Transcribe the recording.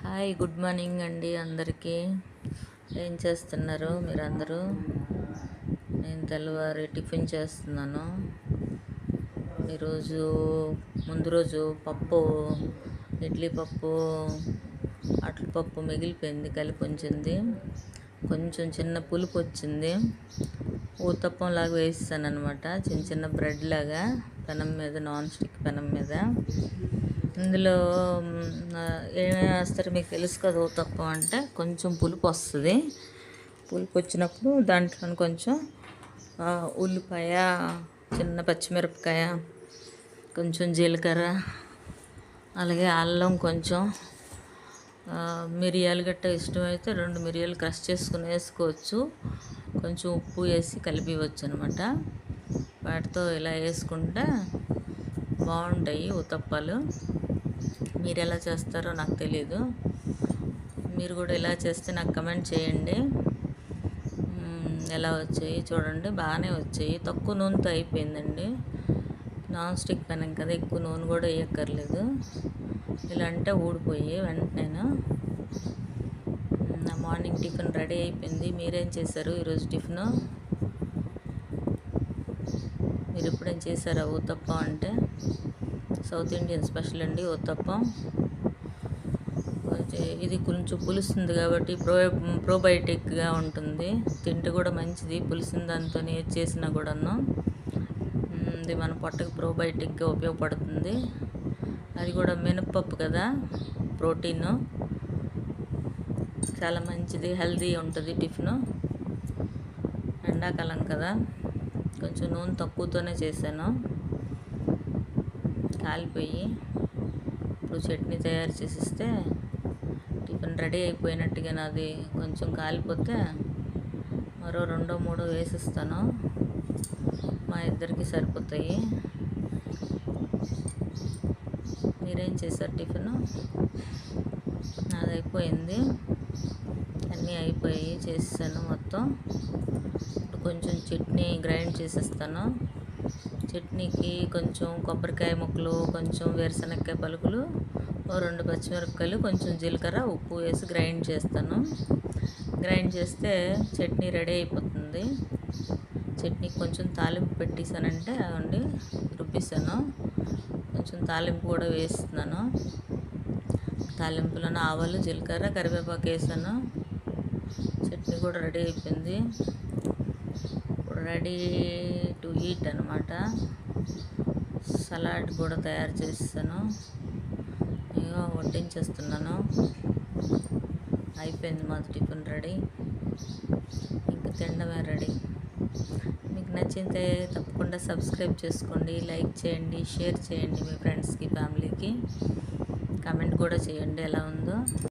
Hi, good morning అండి అందరికీ. ఏం చేస్తున్నారు మీరందరూ? నేను తెల్లవారి టిఫిన్ చేస్తున్నాను. ఈరోజు ముందు రోజు పప్పు, ఇడ్లీ పప్పు, అట్ల పప్పు మిగిలిపోయింది, కలిపి ఉంచింది. కొంచెం చిన్న పులుపు వచ్చింది. ఊతప్పం లాగా వేస్తాను అనమాట, చిన్న చిన్న బ్రెడ్ లాగా పెనం మీద, నాన్ స్టిక్ పెనం మీద. ఇందులో ఏమేమి వేస్తారో మీకు తెలుసు కదా. ఊతప్పం అంటే కొంచెం పులుపు వస్తుంది. పులుపు వచ్చినప్పుడు దాంట్లో కొంచెం ఉల్లిపాయ, చిన్న పచ్చిమిరపకాయ, కొంచెం జీలకర్ర, అలాగే అల్లం, కొంచెం మిరియాలు గట్ట ఇష్టమైతే 2 మిరియాలు క్రష్ చేసుకుని వేసుకోవచ్చు. కొంచెం ఉప్పు వేసి కలిపివచ్చు అనమాట. వాటితో ఇలా వేసుకుంటే బాగుంటాయి ఊతప్పాలు. మీరు ఎలా చేస్తారో నాకు తెలీదు. మీరు కూడా ఎలా చేస్తే నాకు కమెంట్ చేయండి. ఎలా వచ్చాయి చూడండి, బాగానే వచ్చాయి. తక్కువ నూనెతో అయిపోయిందండి. నాన్ స్టిక్ పెనం కదా, ఎక్కువ నూనె కూడా వేయక్కర్లేదు. ఇలా అంటే ఊడిపోయి వెంటనే. నా మార్నింగ్ టిఫిన్ రెడీ అయిపోయింది. మీరేం చేశారు ఈరోజు టిఫిన్? మీరు ఎప్పుడేం చేశారా ఊతప్పం? అంటే సౌత్ ఇండియన్ స్పెషల్ అండి ఊతప్పం. ఇది కొంచెం పులుస్తుంది కాబట్టి ప్రోబయోటిక్గా ఉంటుంది. తింటే కూడా మంచిది, పులిసిన దాంతో చేసినా కూడాను. ఇది మన పొట్టకి ప్రోబయోటిక్గా ఉపయోగపడుతుంది. అది కూడా మినప్పప్పు కదా, ప్రోటీన్ చాలా మంచిది, హెల్తీ ఉంటుంది టిఫిన్. ఎండాకాలం కదా, కొంచెం నూనె తక్కువతోనే చేశాను. కాలిపోయి ఇప్పుడు చట్నీ తయారు చేసిస్తే టిఫిన్ రెడీ అయిపోయినట్టుగా. నాది కొంచెం కాలిపోతే మరో 2-3 వేసిస్తాను, మా ఇద్దరికి సరిపోతాయి. మీరేం చేశారు టిఫిన్? నాది అయిపోయింది, అన్నీ అయిపోయి చేసాను మొత్తం. ఇప్పుడు కొంచెం చట్నీ గ్రైండ్ చేసేస్తాను. చట్నీకి కొంచెం కొబ్బరికాయ ముక్కలు, కొంచెం వేరుశనగకాయ పలుకులు, 2 పచ్చిమిరపకాయలు, కొంచెం జీలకర్ర, ఉప్పు వేసి గ్రైండ్ చేస్తాను. గ్రైండ్ చేస్తే చట్నీ రెడీ అయిపోతుంది. చట్నీకి కొంచెం తాలింపు పెట్టేసానంటే అండి, రుబ్బిసాను. కొంచెం తాలింపు కూడా వేస్తున్నాను. తాలింపులను ఆవాలు, జీలకర్ర, కరివేపాకు వేసాను. చట్నీ కూడా రెడీ అయిపోయింది. ఇప్పుడు రెడీ టు ఈట్ అనమాట. సలాడ్ కూడా తయారు చేస్తాను. ఇక వడ్డించేస్తున్నాను. అయిపోయింది మాది టిఫిన్ రెడీ, ఇంకా తినడమే రెడీ. మీకు నచ్చితే తప్పకుండా సబ్స్క్రైబ్ చేసుకోండి, లైక్ చేయండి, షేర్ చేయండి మీ ఫ్రెండ్స్కి, ఫ్యామిలీకి. కామెంట్ కూడా చేయండి ఎలా ఉందో.